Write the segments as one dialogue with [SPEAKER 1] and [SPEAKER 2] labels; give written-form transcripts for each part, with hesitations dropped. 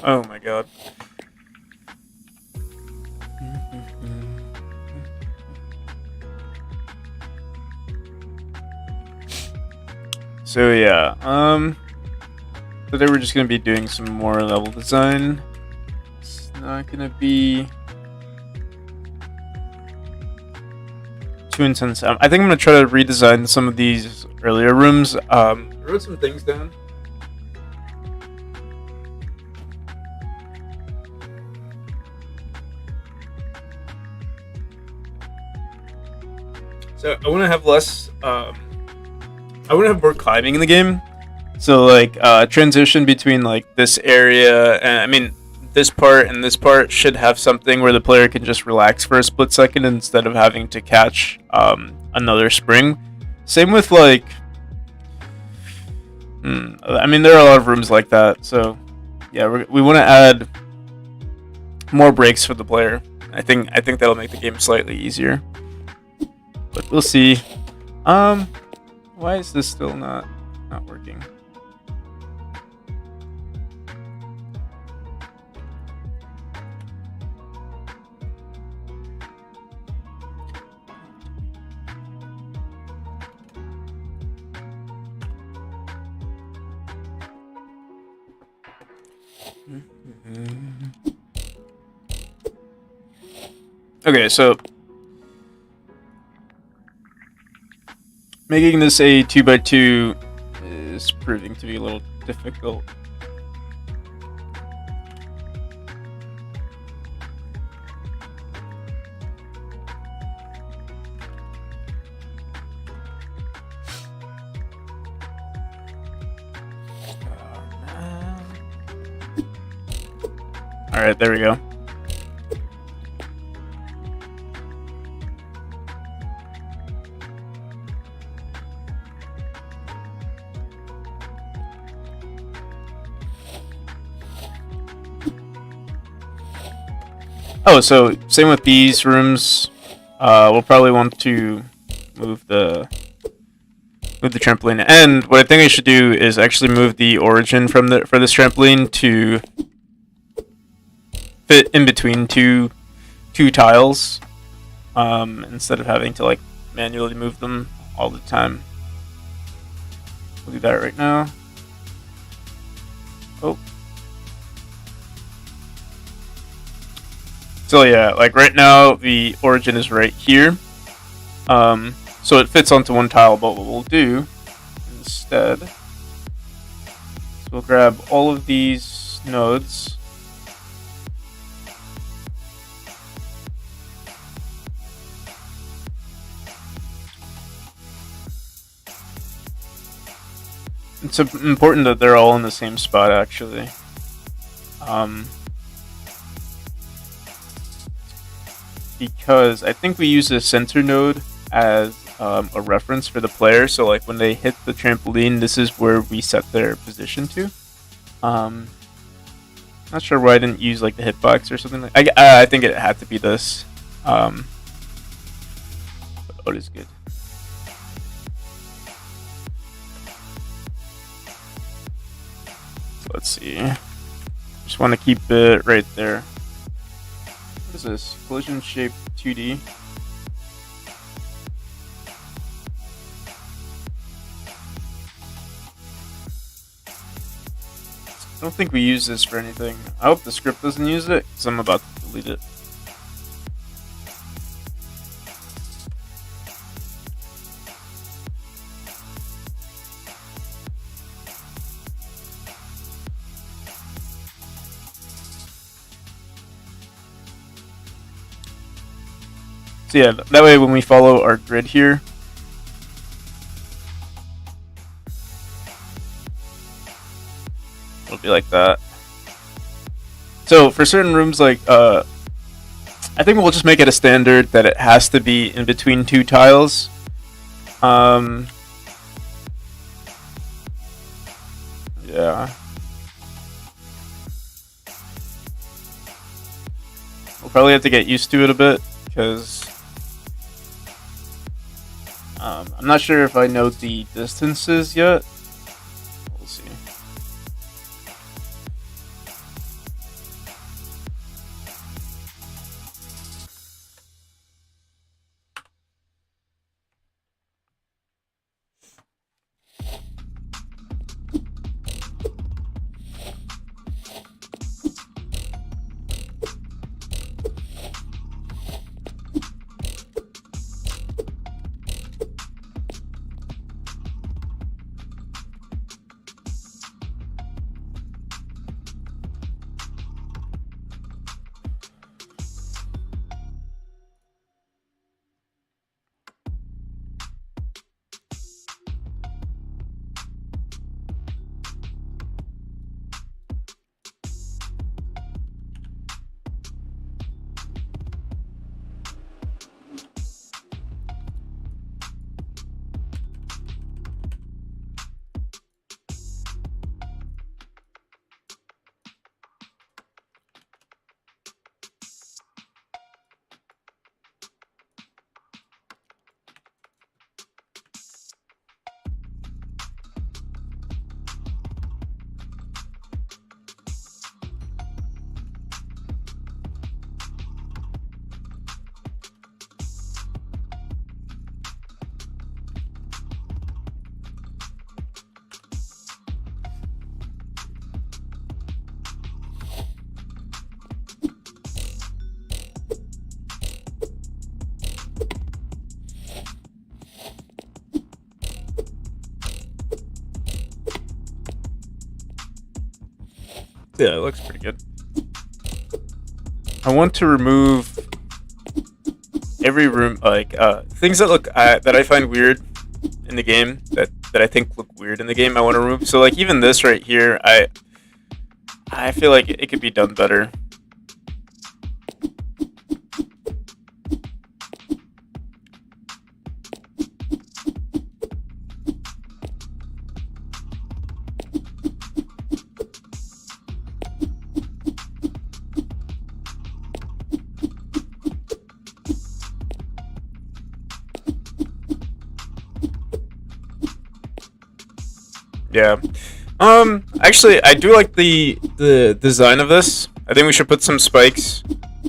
[SPEAKER 1] Oh my god. So yeah, today we're just gonna be doing some more level design. It's not gonna be too intense. I think I'm gonna try to redesign some of these earlier rooms. I wrote some things down. So I want to have less. I want to have more climbing in the game. So like transition between like this area and this part and this part should have something where the player can just relax for a split second instead of having to catch another spring. Same with like, there are a lot of rooms like that. So yeah, we want to add more breaks for the player. I think that'll make the game slightly easier, but we'll see. Why is this still not working? Okay, so making this a 2x2 is proving to be a little difficult. Alright, there we go. Oh, so same with these rooms. We'll probably want to move the trampoline. And what I think I should do is actually move the origin for this trampoline to fit in between two tiles, instead of having to like manually move them all the time. We'll do that right now. Oh. So yeah, like right now the origin is right here. So it fits onto one tile, but what we'll do instead is we'll grab all of these nodes. It's important that they're all in the same spot, actually. Because I think we use the center node as a reference for the player. So like when they hit the trampoline, this is where we set their position to. Not sure why I didn't use like the hitbox or something. I think it had to be this. But it is good. So let's see. Just want to keep it right there. What is this? Collision shape 2D. I don't think we use this for anything. I hope the script doesn't use it, because I'm about to delete it. So yeah, that way when we follow our grid here, it'll be like that. So for certain rooms, like I think we'll just make it a standard that it has to be in between two tiles. Yeah. We'll probably have to get used to it a bit, because I'm not sure if I know the distances yet. We'll see. Yeah, it looks pretty good. I want to remove every room, like things that look that I find weird in the game that I think look weird in the game. I want to remove. So like even this right here, I feel like it could be done better. Yeah. Actually, I do like the design of this. I think we should put some spikes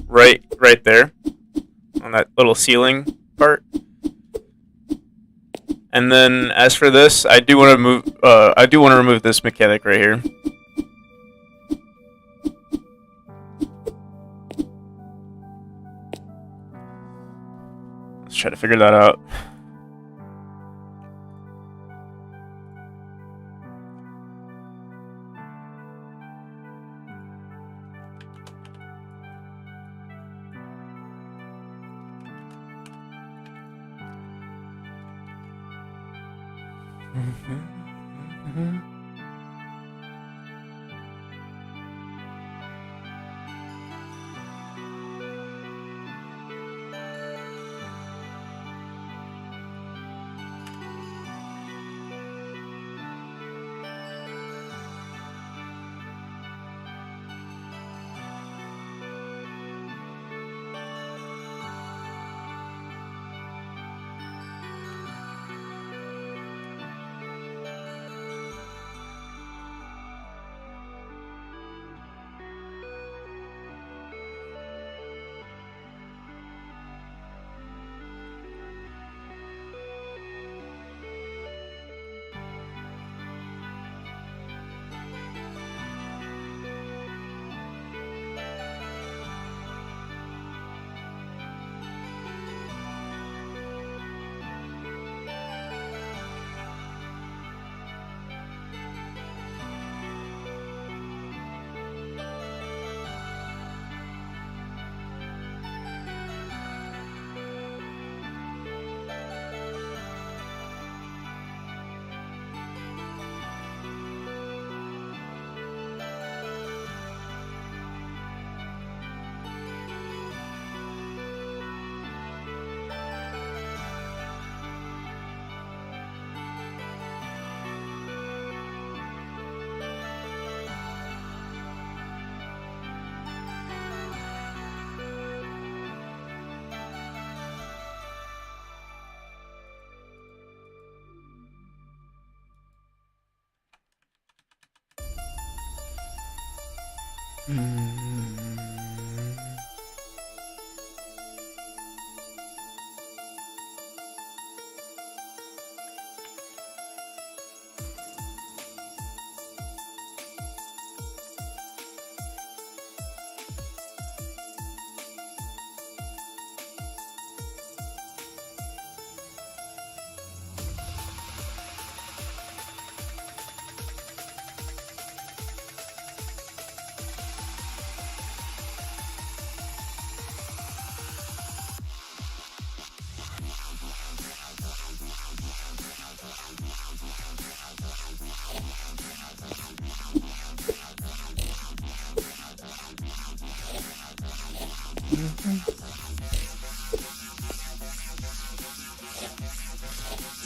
[SPEAKER 1] right there on that little ceiling part. And then as for this, I do want to move. I do want to remove this mechanic right here. Let's try to figure that out.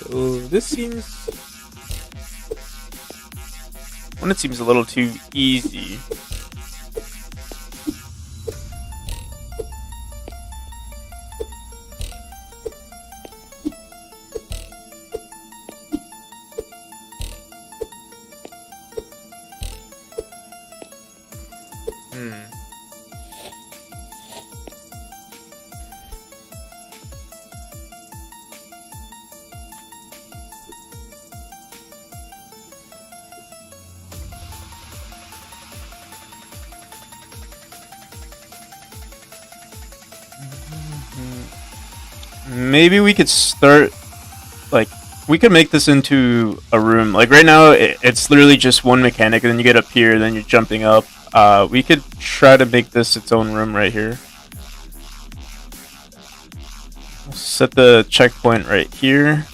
[SPEAKER 1] So this seems... One, it seems a little too easy. Maybe we could start, like, we could make this into a room. Like, right now, it's literally just one mechanic, and then you get up here, then you're jumping up. We could try to make this its own room right here. We'll set the checkpoint right here.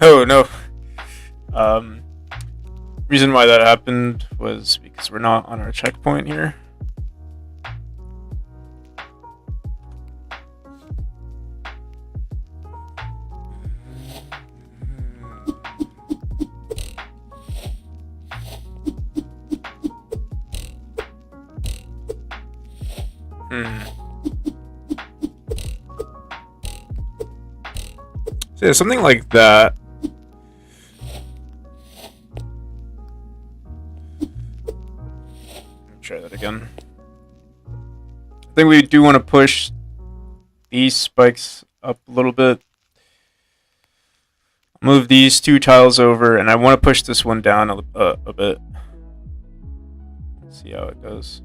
[SPEAKER 1] Oh no. Reason why that happened was because we're not on our checkpoint here. So yeah, something like that. Try that again. I think we do want to push these spikes up a little bit. Move these two tiles over, and I want to push this one down a bit. Let's see how it goes.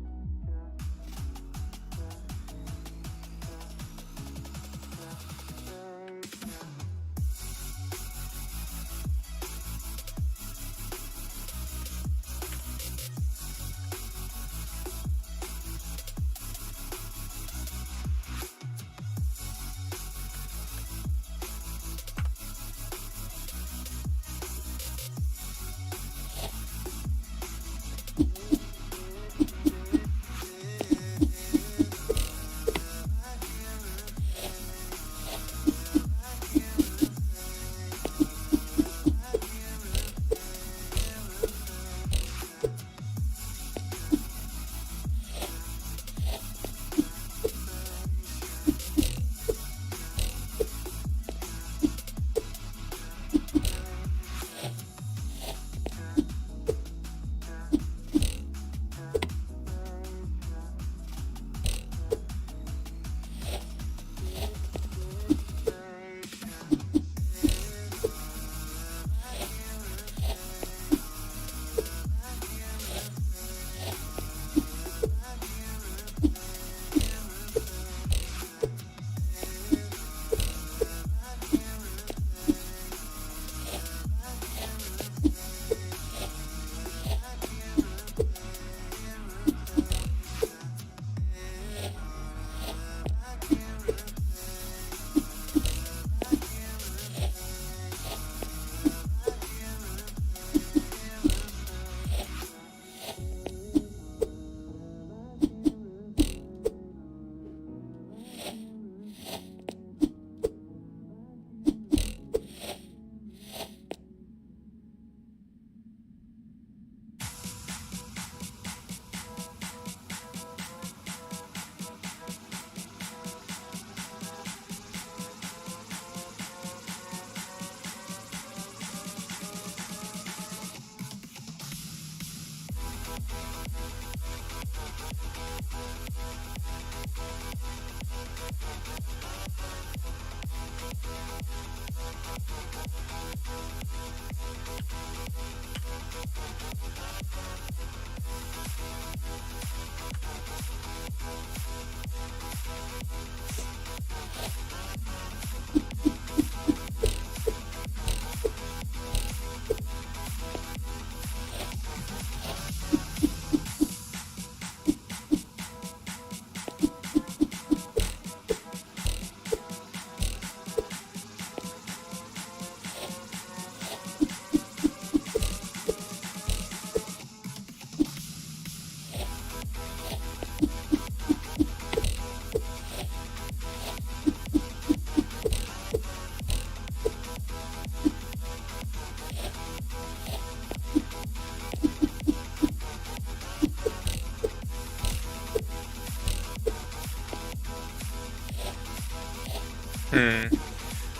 [SPEAKER 1] Hmm.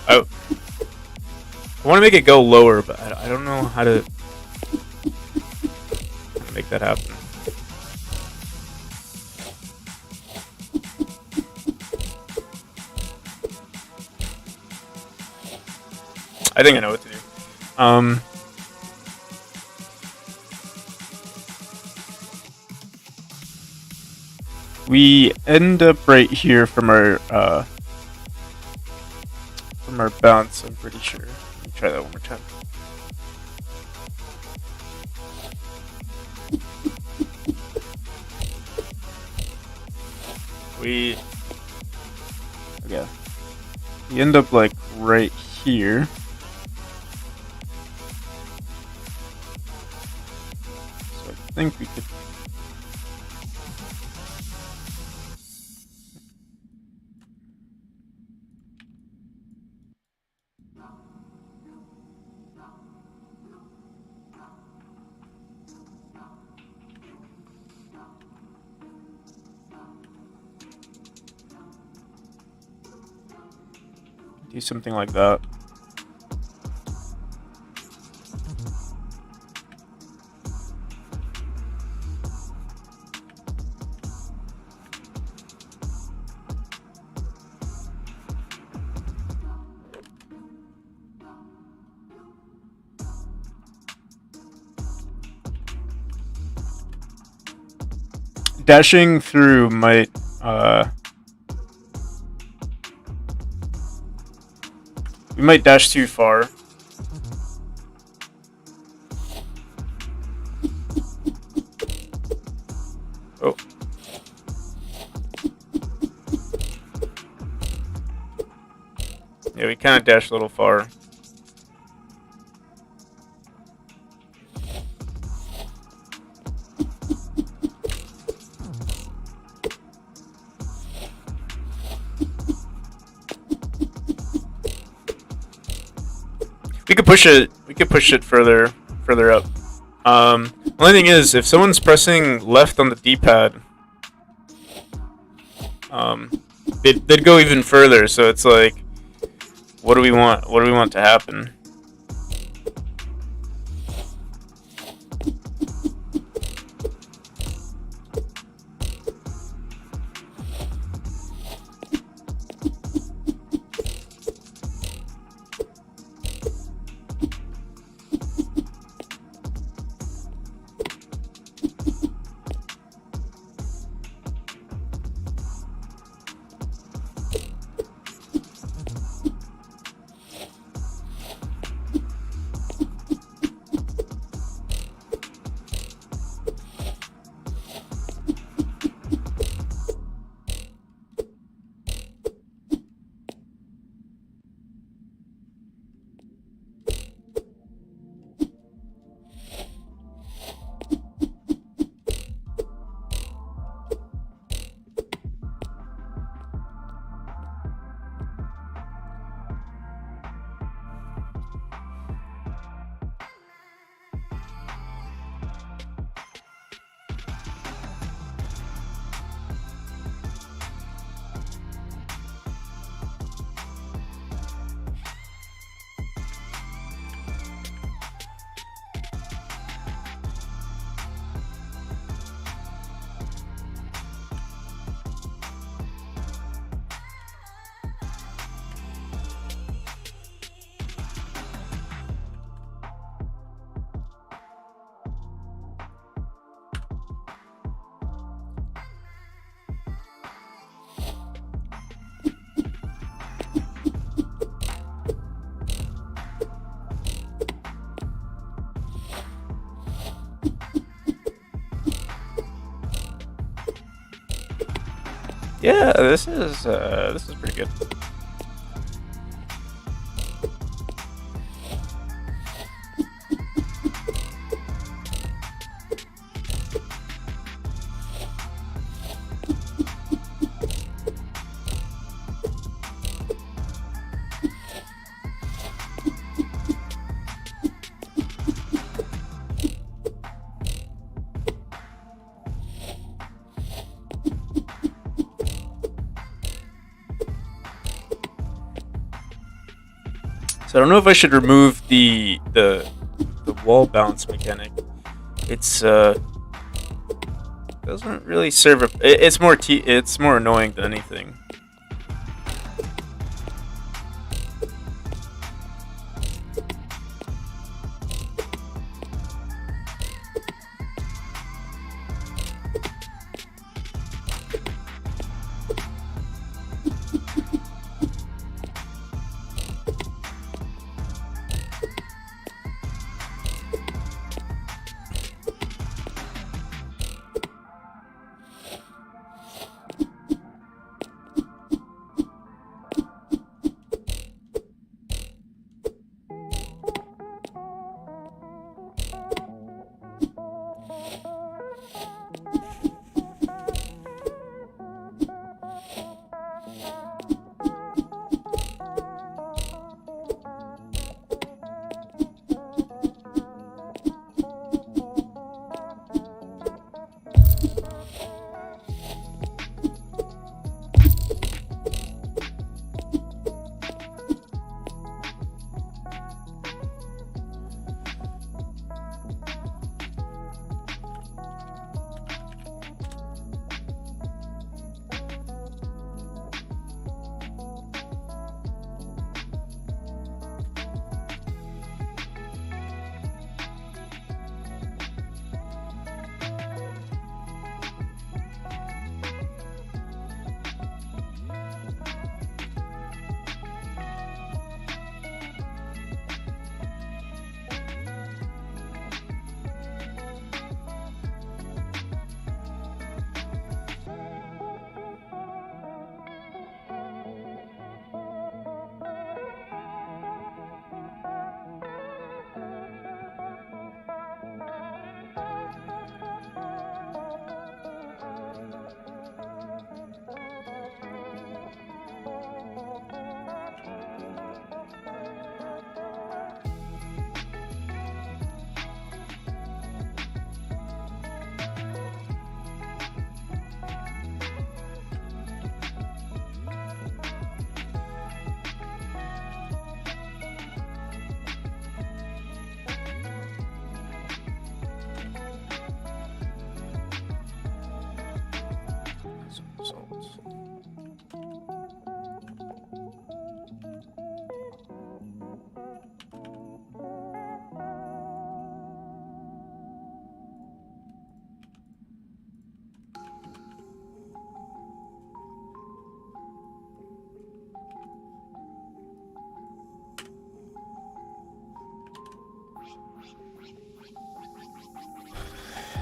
[SPEAKER 1] I want to make it go lower, but I don't know how to make that happen. I think I know what to do. We end up right here from our bounce. I'm pretty sure. Let me try that one more time. Okay. We end up like right here. So I think we could. Do something like that. Dashing through might we might dash too far. Oh. Yeah, we kind of dashed a little far. We could push it. We could push it further up. Only thing is, if someone's pressing left on the D-pad, they'd go even further. So it's like, what do we want? What do we want to happen? Yeah, this is pretty good. So I don't know if I should remove the wall bounce mechanic. It's doesn't really serve a. It's more annoying than anything.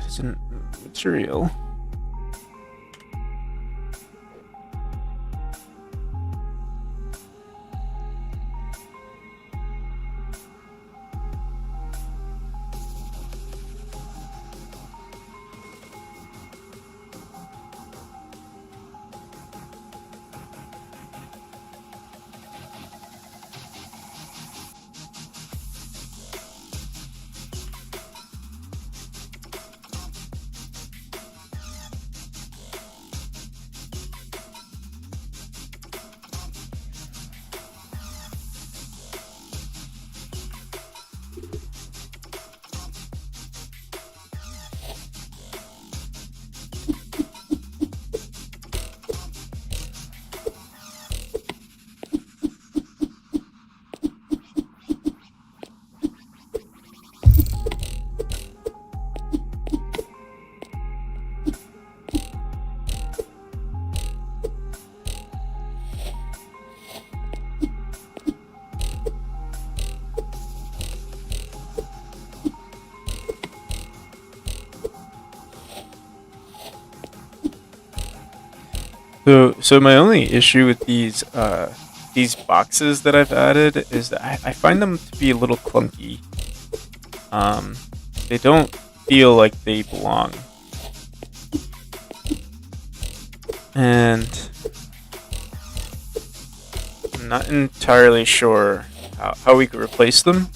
[SPEAKER 1] It's a material. So my only issue with these boxes that I've added is that I find them to be a little clunky. They don't feel like they belong, and I'm not entirely sure how we could replace them.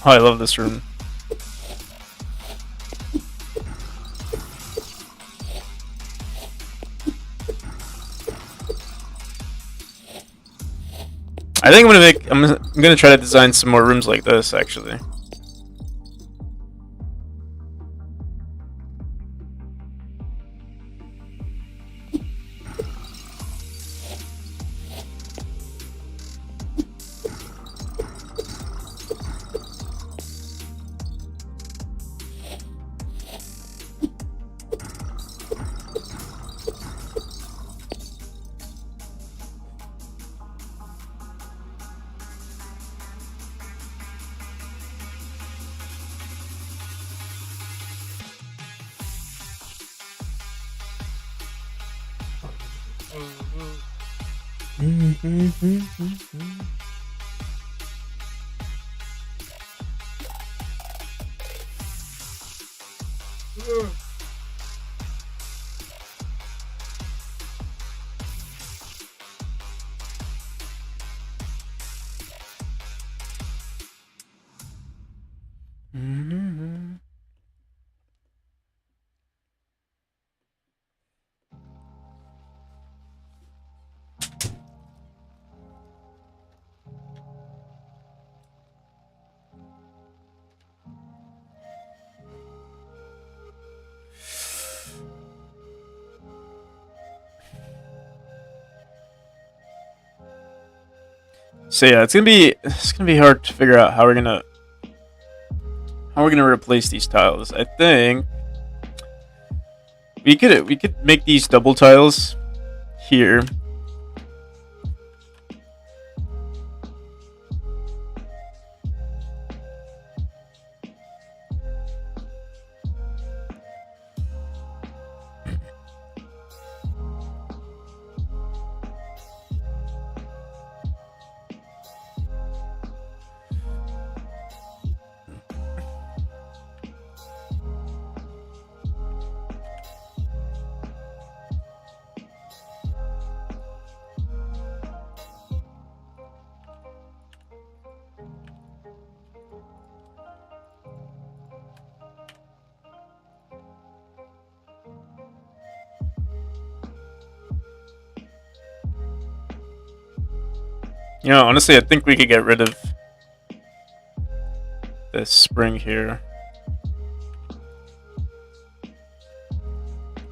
[SPEAKER 1] Oh, I love this room. I think I'm gonna try to design some more rooms like this actually. So yeah, it's gonna be hard to figure out how we're gonna replace these tiles. I think we could make these double tiles here. You know, honestly, I think we could get rid of this spring here.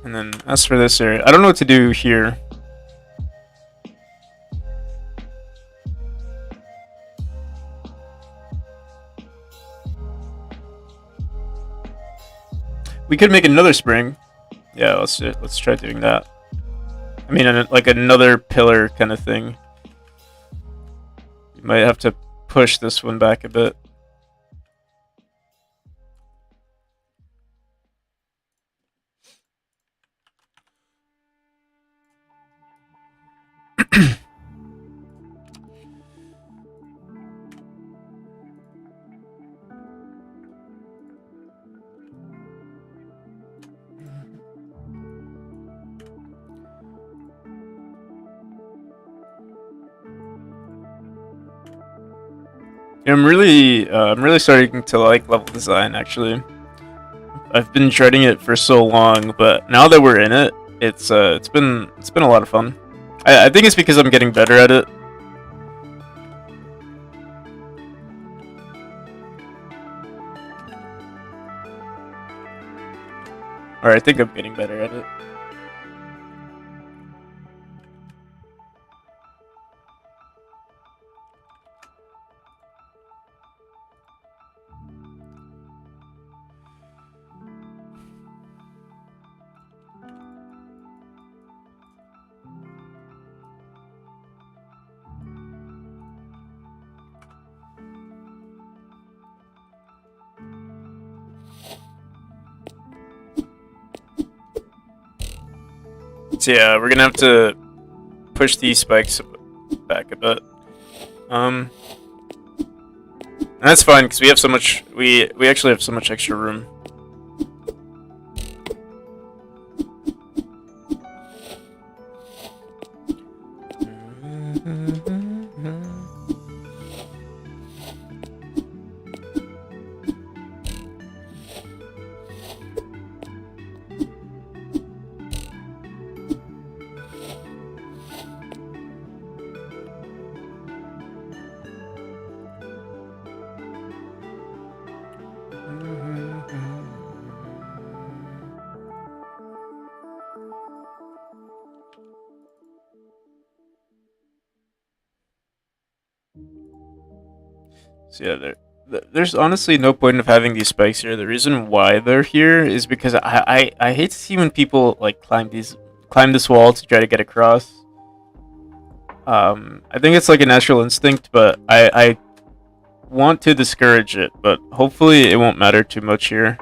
[SPEAKER 1] And then as for this area, I don't know what to do here. We could make another spring. Yeah, let's try doing that. I mean, like another pillar kind of thing. You might have to push this one back a bit. I'm really starting to like level design. Actually, I've been dreading it for so long, but now that we're in it, it's been a lot of fun. I think it's because I'm getting better at it. Or I think I'm getting better at it. So yeah, we're gonna have to push these spikes back a bit. And that's fine because we have so much. We actually have so much extra room. So yeah, there's honestly no point of having these spikes here. The reason why they're here is because I hate to see when people like climb this wall to try to get across. I think it's like a natural instinct, but I want to discourage it. But hopefully it won't matter too much here.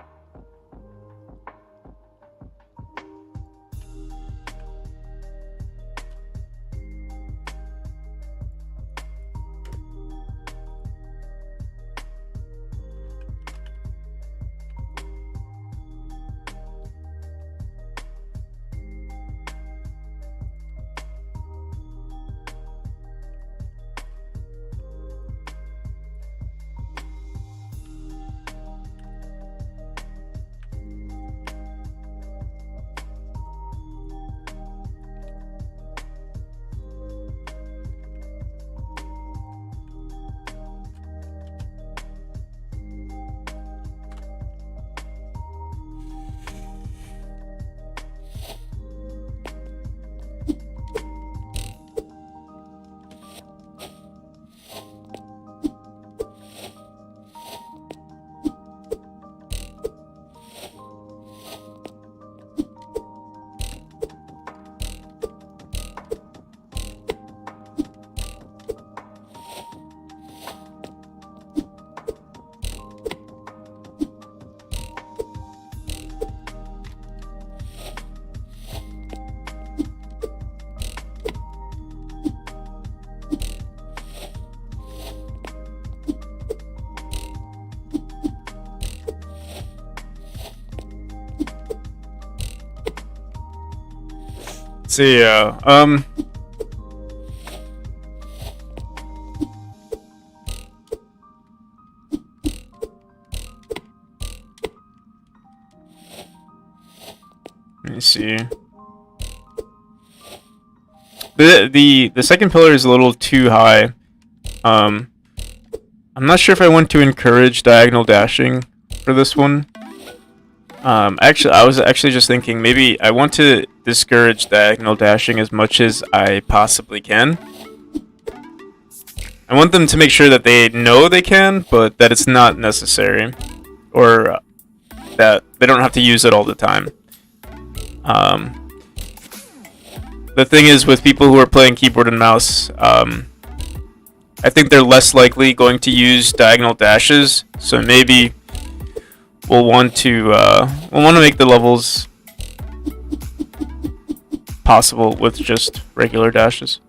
[SPEAKER 1] So yeah, let me see. The second pillar is a little too high. I'm not sure if I want to encourage diagonal dashing for this one. Actually, I was actually just thinking maybe I want to discourage diagonal dashing as much as I possibly can. I want them to make sure that they know they can, but that it's not necessary, or that they don't have to use it all the time. The thing is, with people who are playing keyboard and mouse, I think they're less likely going to use diagonal dashes. So maybe we'll want to make the levels possible with just regular dashes.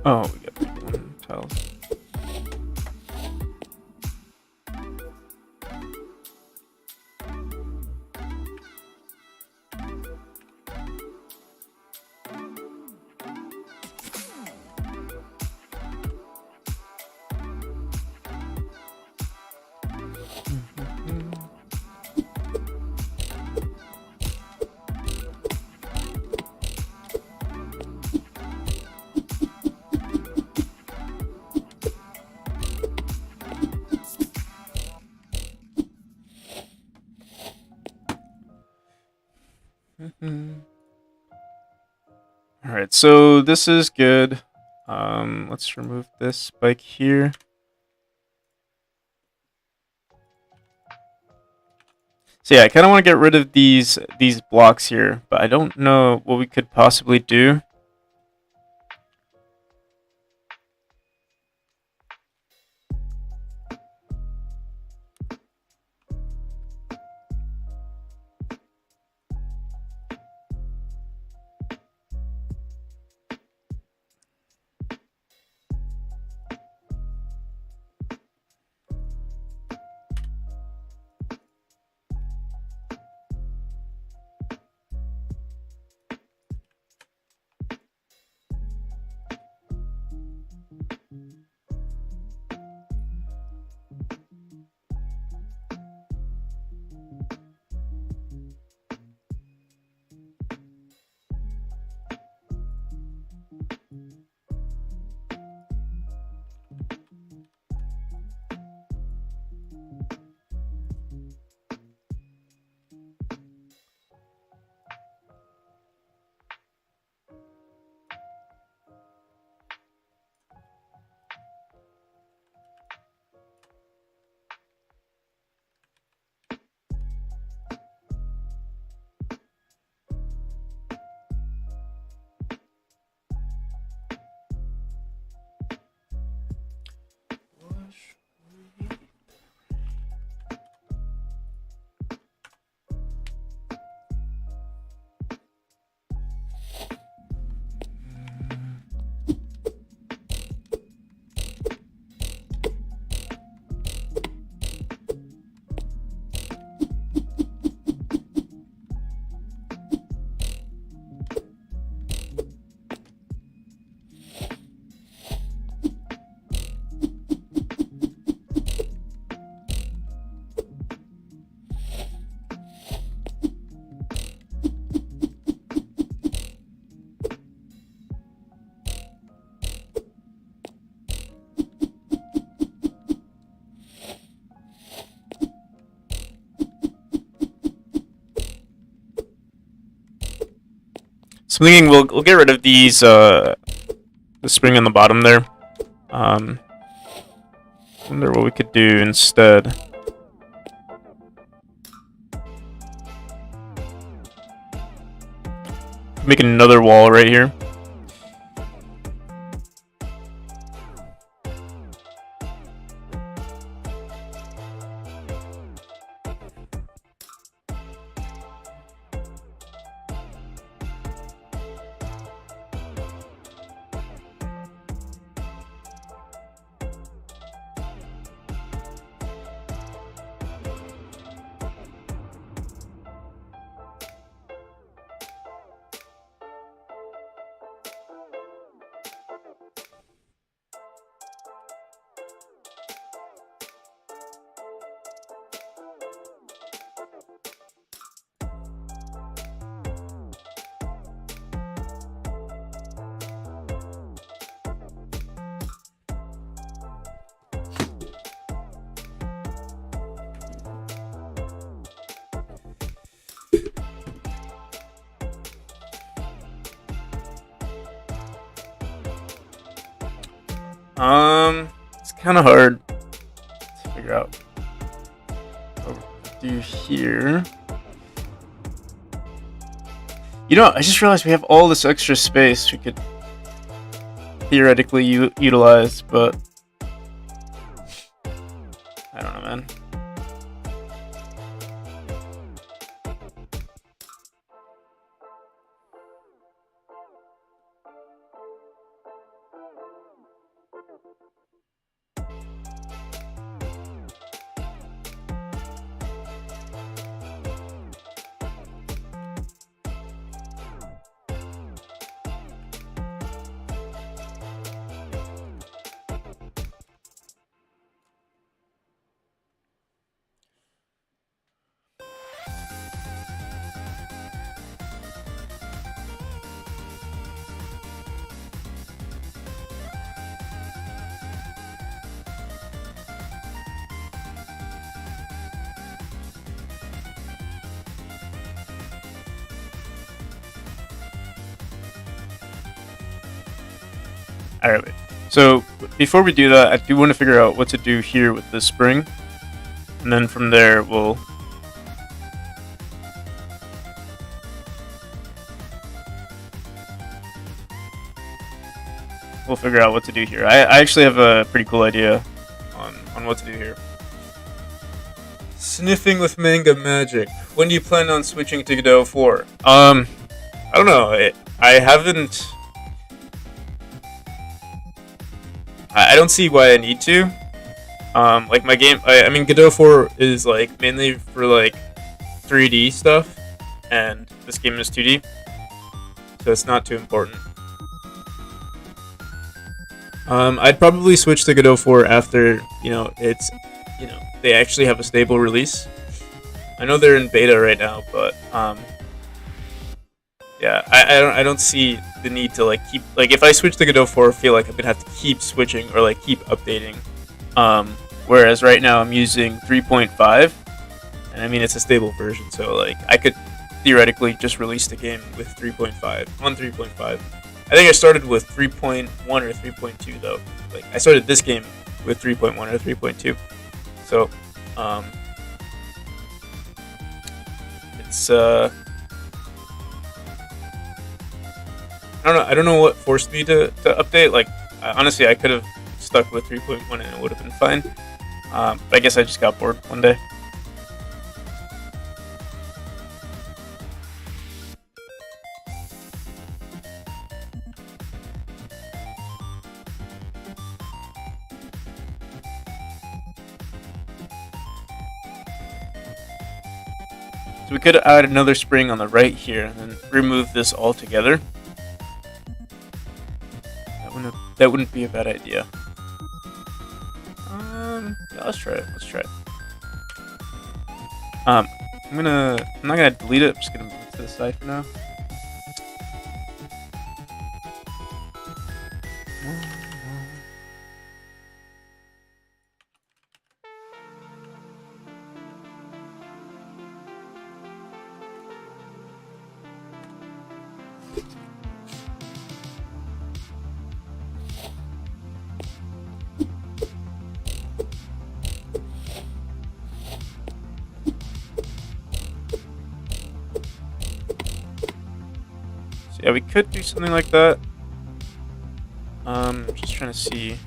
[SPEAKER 1] Oh, we got people on tiles. Alright, so this is good. Let's remove this spike here. So yeah, I kind of want to get rid of these blocks here, but I don't know what we could possibly do. So I'm thinking we'll get rid of these the spring on the bottom there. Wonder what we could do instead. Make another wall right here. It's kind of hard to figure out what to do here. You know, I just realized we have all this extra space we could theoretically utilize, but I don't know, man. Alright, so before we do that, I do want to figure out what to do here with this spring. And then from there, we'll we'll figure out what to do here. I actually have a pretty cool idea on what to do here. Sniffing with manga magic. When do you plan on switching to Godot 4? I don't know. I haven't. I don't see why I need to. Like my game. I mean, Godot 4 is like mainly for like 3D stuff, and this game is 2D, so it's not too important. I'd probably switch to Godot 4 after it's they actually have a stable release. I know they're in beta right now, but yeah, I don't see the need to like keep like if I switch to Godot 4, I feel like I'm gonna have to keep switching or like keep updating. Whereas right now I'm using 3.5, and I mean it's a stable version, so like I could theoretically just release the game with 3.5 on 3.5. I think I started with 3.1 or 3.2 though. Like I started this game with 3.1 or 3.2. So, it's I don't know what forced me to update. Like honestly, I could have stuck with 3.1 and it would have been fine. But I guess I just got bored one day. So we could add another spring on the right here and then remove this altogether. That wouldn't be a bad idea. Yeah, let's try it. Let's try it. I'm not gonna delete it. I'm just gonna move it to the side for now. Yeah, we could do something like that. Just trying to see.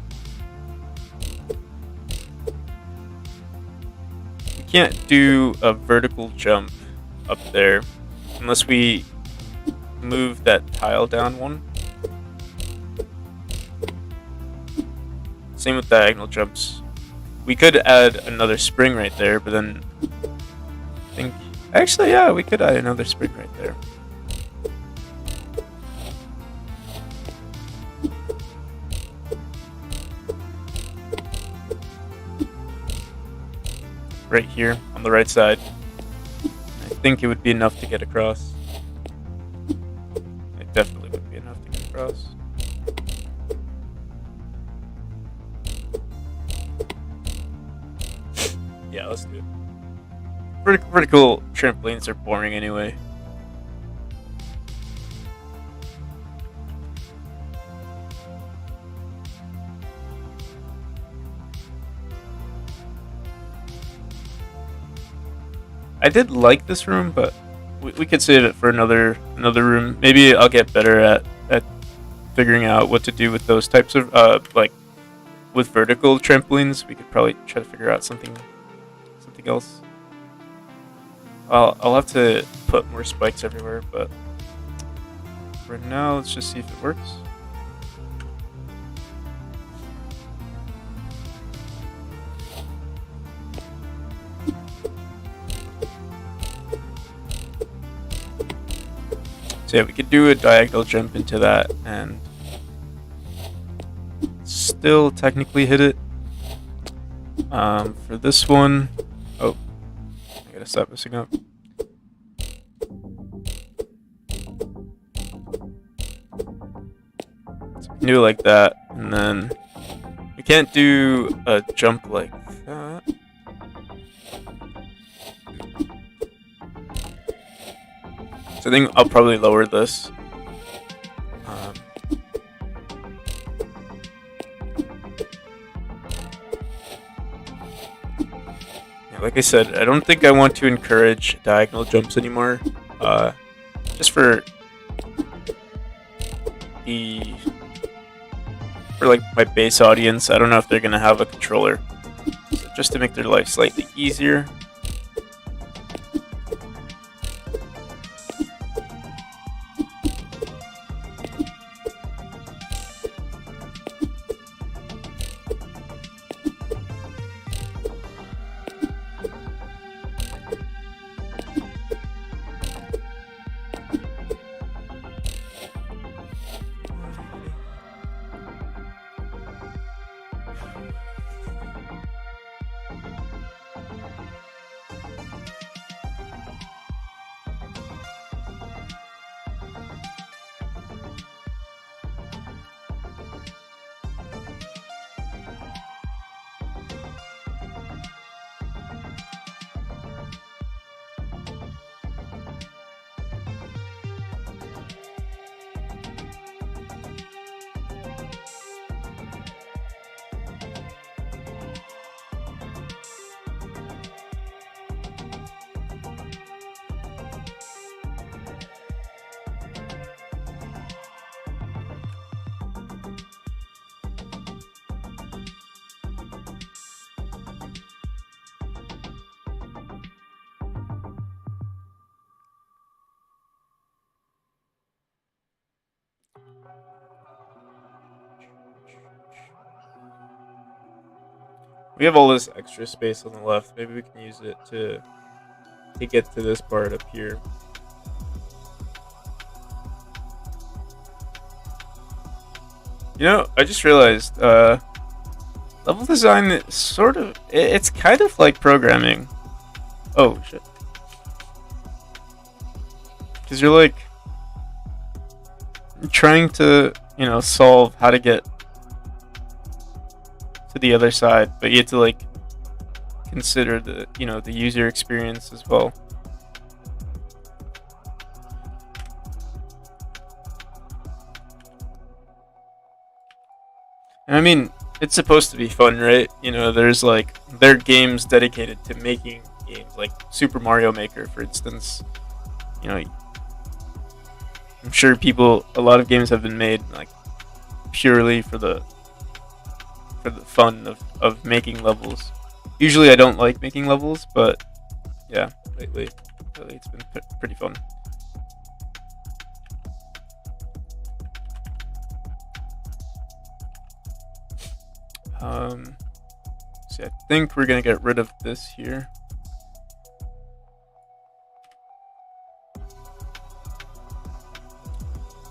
[SPEAKER 1] We can't do a vertical jump up there unless we move that tile down one. Same with diagonal jumps. We could add another spring right there, but then I think actually, yeah, we could add another spring right there. Right here on the right side. I think it would be enough to get across. It definitely would be enough to get across. Yeah, let's do it. Vertical trampolines are boring anyway. I did like this room, but we could save it for another room. Maybe I'll get better at figuring out what to do with those types of like with vertical trampolines. We could probably try to figure out something else. I'll have to put more spikes everywhere, but for now, let's just see if it works. So yeah, we could do a diagonal jump into that and still technically hit it. For this one, oh, I gotta stop messing up. So we can do it like that, and then we can't do a jump like that. So I think I'll probably lower this. Yeah, like I said, I don't think I want to encourage diagonal jumps anymore. Just for the for like my base audience, I don't know if they're gonna have a controller. So just to make their life slightly easier. We have all this extra space on the left. Maybe we can use it to get to this part up here. You know, I just realized level design is sort of, it's kind of like programming. Oh shit. Because you're like trying to, you know, solve how to get to the other side, but you have to like consider the, you know, the user experience as well. And I mean, it's supposed to be fun, right? You know, there are games dedicated to making games, like Super Mario Maker, for instance. You know, I'm sure a lot of games have been made like purely for the fun of making levels. Usually I don't like making levels, but yeah, lately it's been pretty fun. See, I think we're gonna get rid of this here.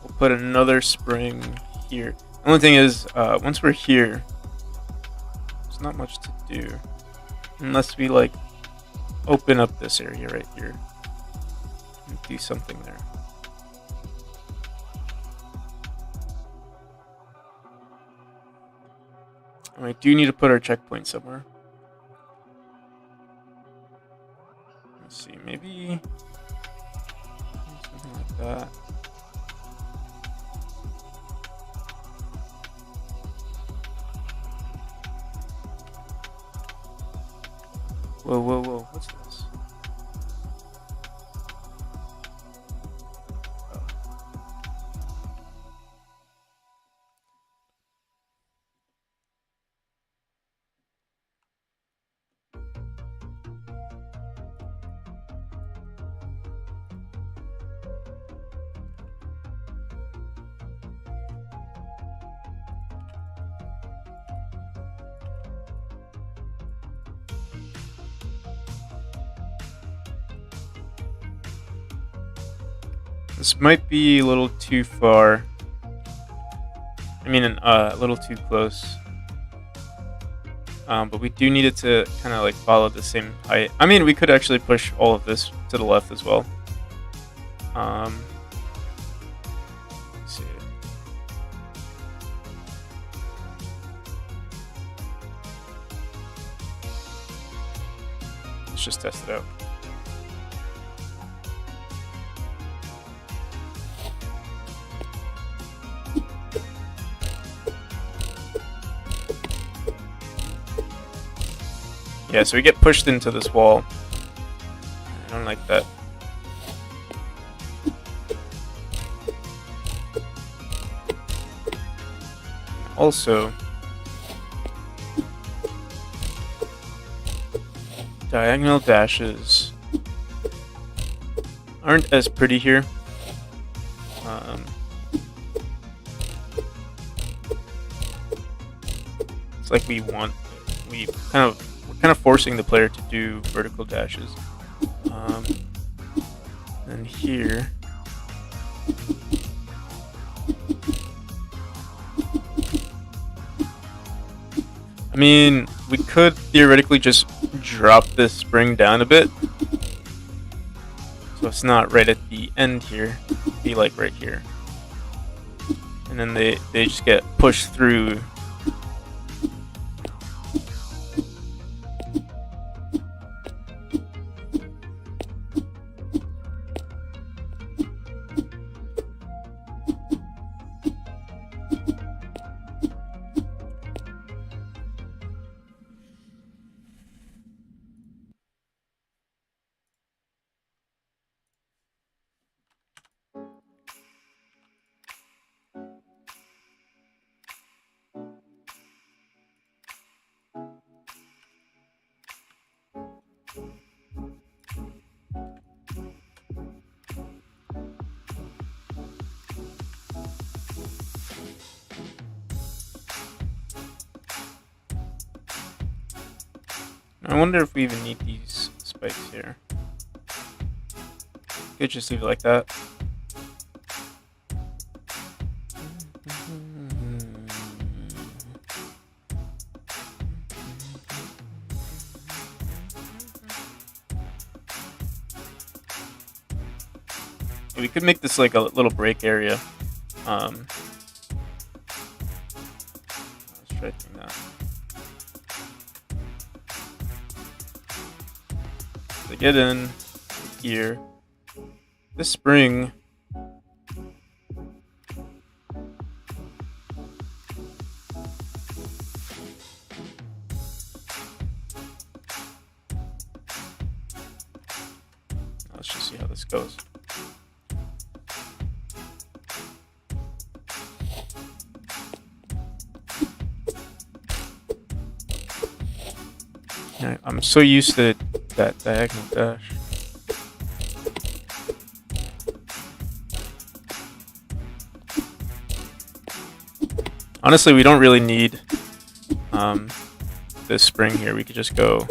[SPEAKER 1] We'll put another spring here. The only thing is, once we're here, there's not much to do. Unless we, like, open up this area right here. And do something there. And we do need to put our checkpoint somewhere. Let's see, maybe something like that. Whoa, what's this? Oh. This might be a little too far. I mean, a little too close. But we do need it to kind of like follow the same height. I mean, we could actually push all of this to the left as well. Let's see. Let's just test it out. Yeah, so we get pushed into this wall. I don't like that. Also, diagonal dashes aren't as pretty here. It's like we're kind of forcing the player to do vertical dashes. And here, I mean, we could theoretically just drop this spring down a bit, so it's not right at the end here. It'd be like right here, and then they just get pushed through. I wonder if we even need these spikes here. Could just leave it like that. We could make this like a little break area. Let's try doing that. So get in here. This spring. Let's just see how this goes. I'm so used to that diagonal dash. Honestly, we don't really need this spring here. We could just go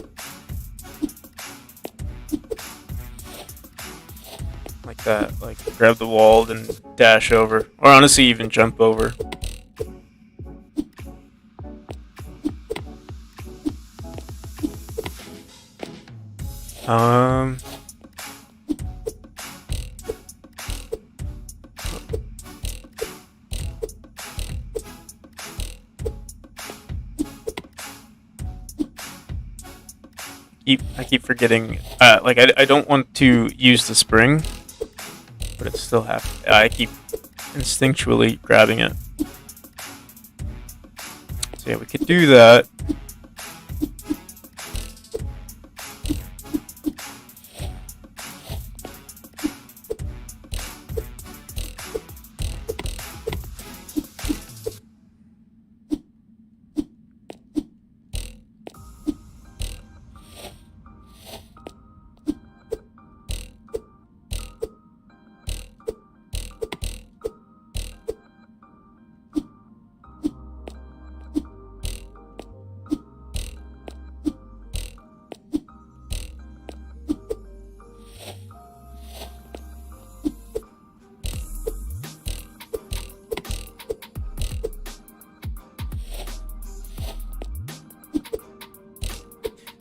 [SPEAKER 1] like that, like grab the wall and dash over, or honestly even jump over. I keep forgetting. Like I don't want to use the spring, but it's still I keep instinctually grabbing it. So yeah, we could do that.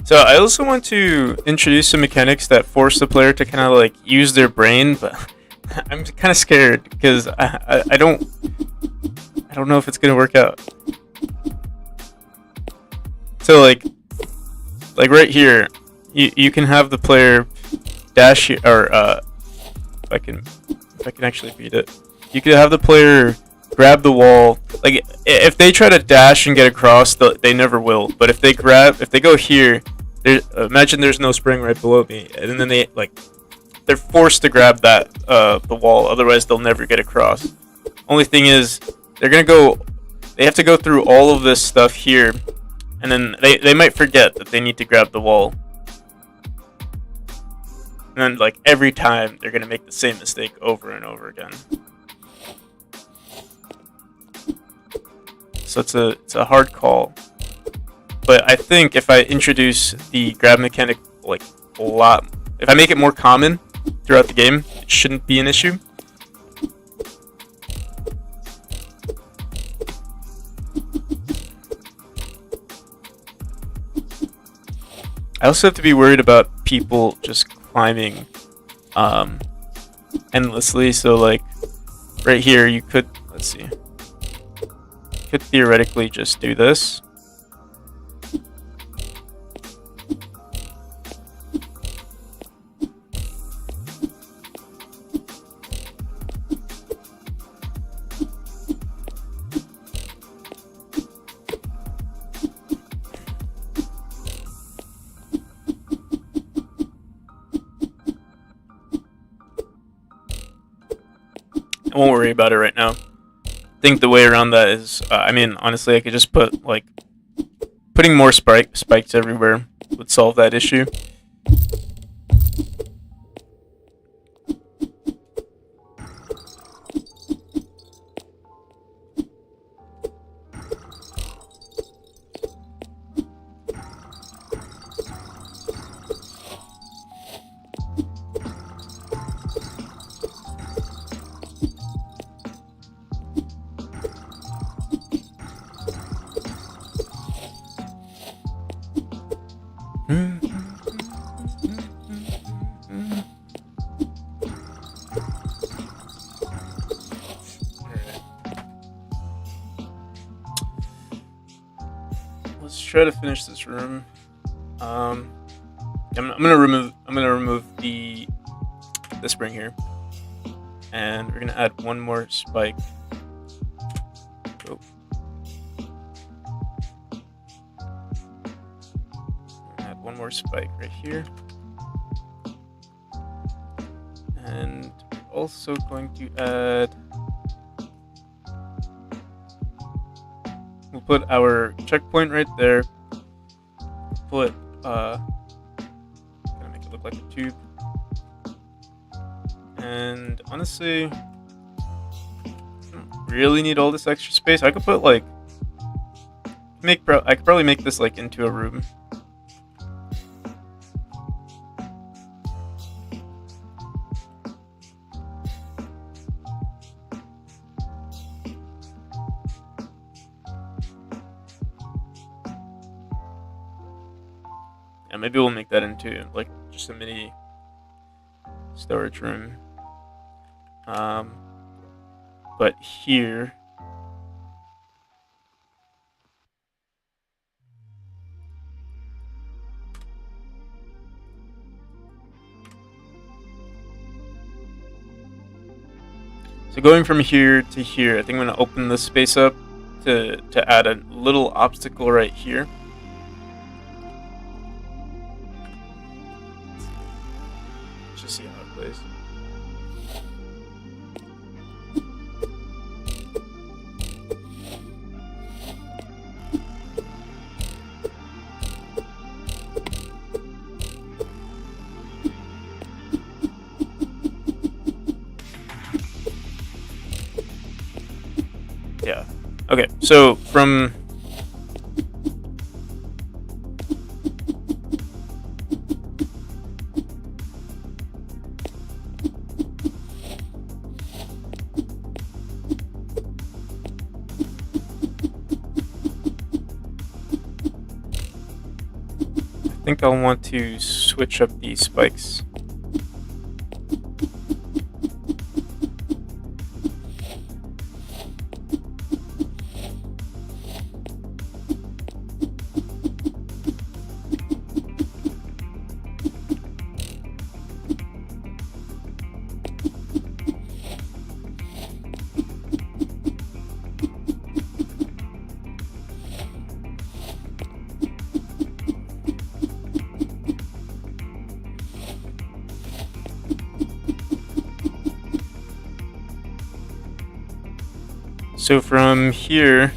[SPEAKER 1] So I also want to introduce some mechanics that force the player to kind of like use their brain, but I'm kind of scared because I don't know if it's gonna work out. So like right here, you can have the player dash here, or if I can actually beat it, you could have the player grab the wall. Like if they try to dash and get across, they never will. But if they go here. Imagine there's no spring right below me, and then they're forced to grab the wall. Otherwise, they'll never get across. Only thing is, they're gonna go they have to go through all of this stuff here, and then they might forget that they need to grab the wall. And then, like, every time, they're going to make the same mistake over and over again. So it's a hard call. But I think if I introduce the grab mechanic, like, a lot, if I make it more common throughout the game, it shouldn't be an issue. I also have to be worried about people just climbing endlessly. So, like, right here, you could, let's see, you could theoretically just do this. I won't worry about it right now. I think the way around that is, I mean, honestly, I could just put, like, putting more spikes everywhere would solve that issue. Let's try to finish this room. I'm gonna remove the spring here, and we're gonna add one more spike. Oh. Add one more spike right here, and we're also going to add. We'll put our checkpoint right there. Put gonna make it look like a tube. And honestly, I don't really need all this extra space. I could put like I could probably make this like into a room. And maybe we'll make that into like just a mini storage room. But here, so going from here to here, I think I'm gonna open this space up to add a little obstacle right here. Let's just see how it plays. Yeah. Okay, so from I think I'll want to switch up these spikes. So from here,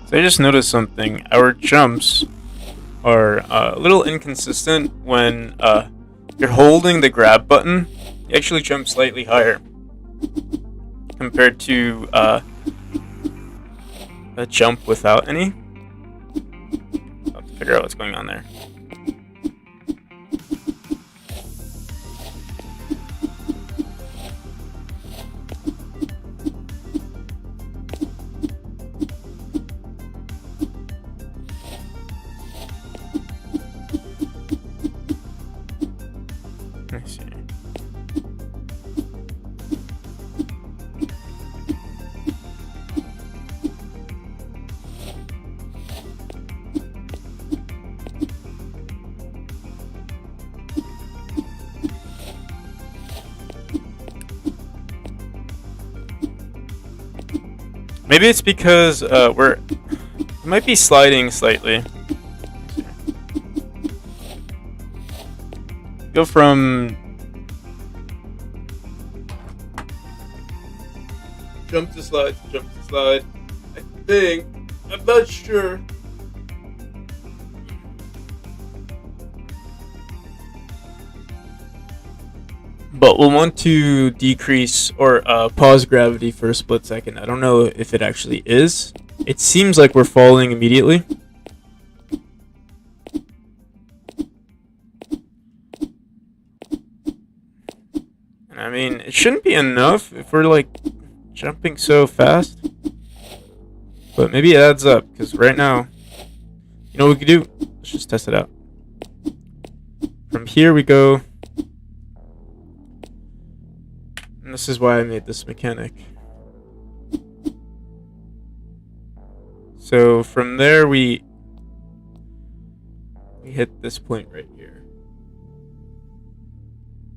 [SPEAKER 1] So I just noticed something. Our jumps are a little inconsistent when you're holding the grab button. You actually jump slightly higher compared to a jump without any. I'll have to figure out what's going on there. Let's see. Maybe it's because we might be sliding slightly. Go from jump to slide to jump to slide. I think. I'm not sure. But we'll want to decrease or pause gravity for a split second. I don't know if it actually is. It seems like we're falling immediately. And I mean, it shouldn't be enough if we're like jumping so fast. But maybe it adds up, because right now, you know what we could do? Let's just test it out. From here we go. And this is why I made this mechanic. So from there we hit this point right here.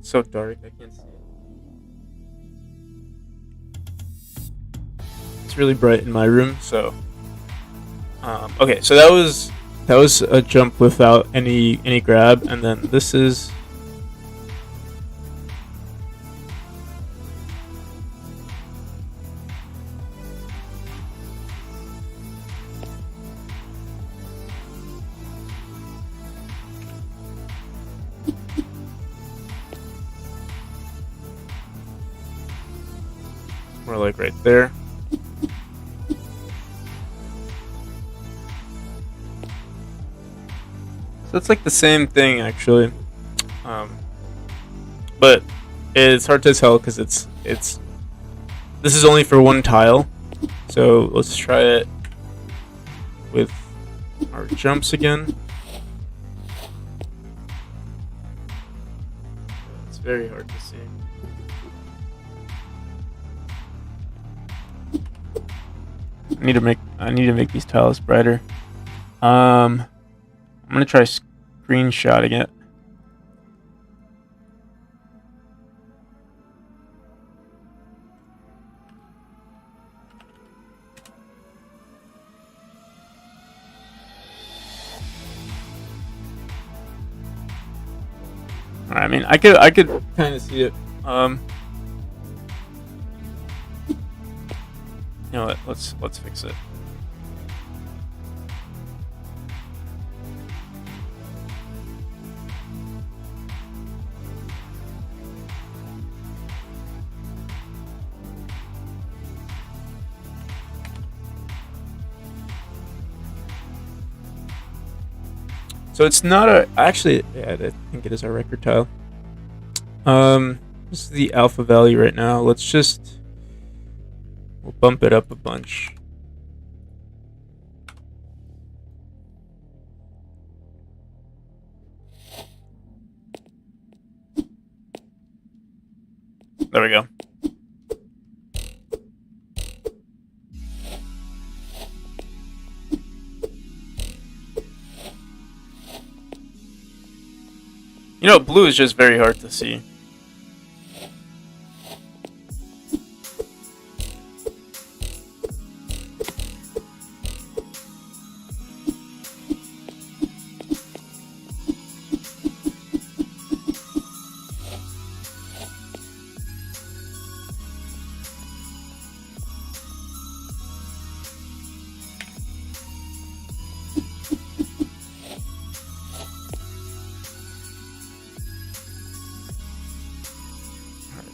[SPEAKER 1] It's so dark, I can't see it. It's really bright in my room, so okay, so that was a jump without any grab, and then this is more like right there. So it's like the same thing actually, but it's hard to tell because it's this is only for one tile. So let's try it with our jumps again. It's very hard to see. I need to make these tiles brighter. I'm gonna try screenshotting it. I mean, I could kind of see it. You know what? Let's fix it. So it's not a actually. Yeah, I think it is our record tile. This is the alpha value right now. We'll bump it up a bunch. There we go. You know, blue is just very hard to see.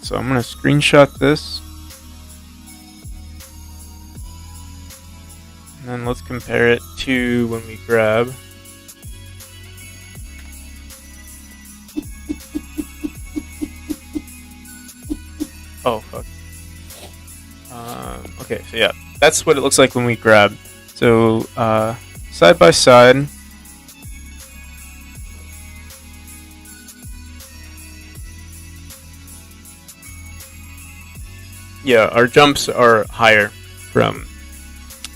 [SPEAKER 1] So I'm gonna screenshot this. And then let's compare it to when we grab. Oh, fuck. Okay, so yeah, that's what it looks like when we grab. So, side by side. Yeah, our jumps are higher from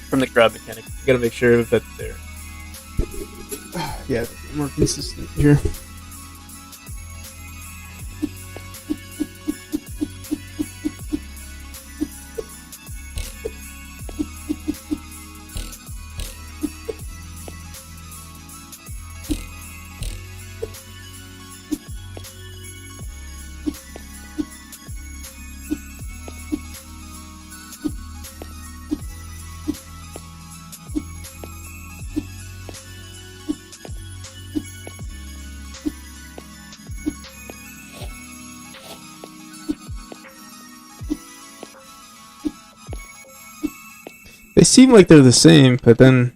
[SPEAKER 1] the grab mechanic. You gotta make sure that they're yeah, more consistent here. They seem like they're the same, but then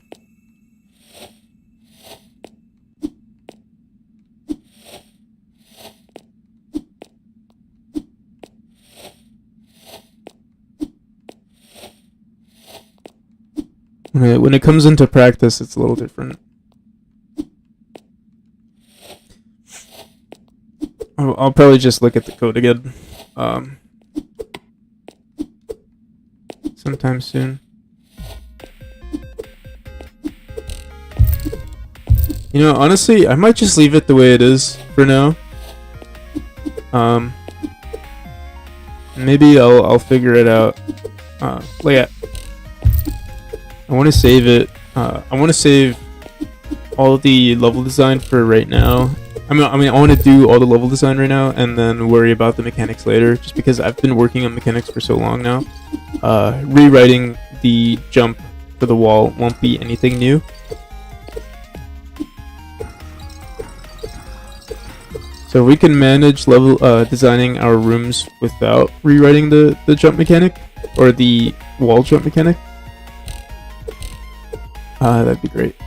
[SPEAKER 1] when it comes into practice, it's a little different. I'll probably just look at the code again sometime soon. You know, honestly, I might just leave it the way it is for now. Maybe I'll figure it out. Like I want to save it. I want to save all the level design for right now. I mean, I want to do all the level design right now and then worry about the mechanics later. Just because I've been working on mechanics for so long now. Rewriting the jump for the wall won't be anything new. So we can manage level designing our rooms without rewriting the jump mechanic or the wall jump mechanic. That'd be great.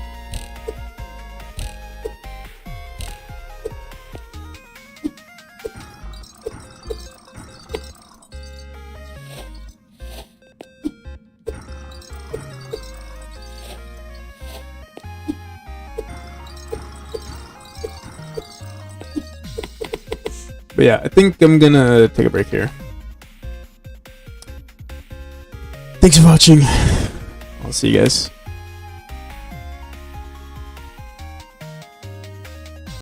[SPEAKER 1] But yeah, I think I'm gonna take a break here. Thanks for watching. I'll see you guys.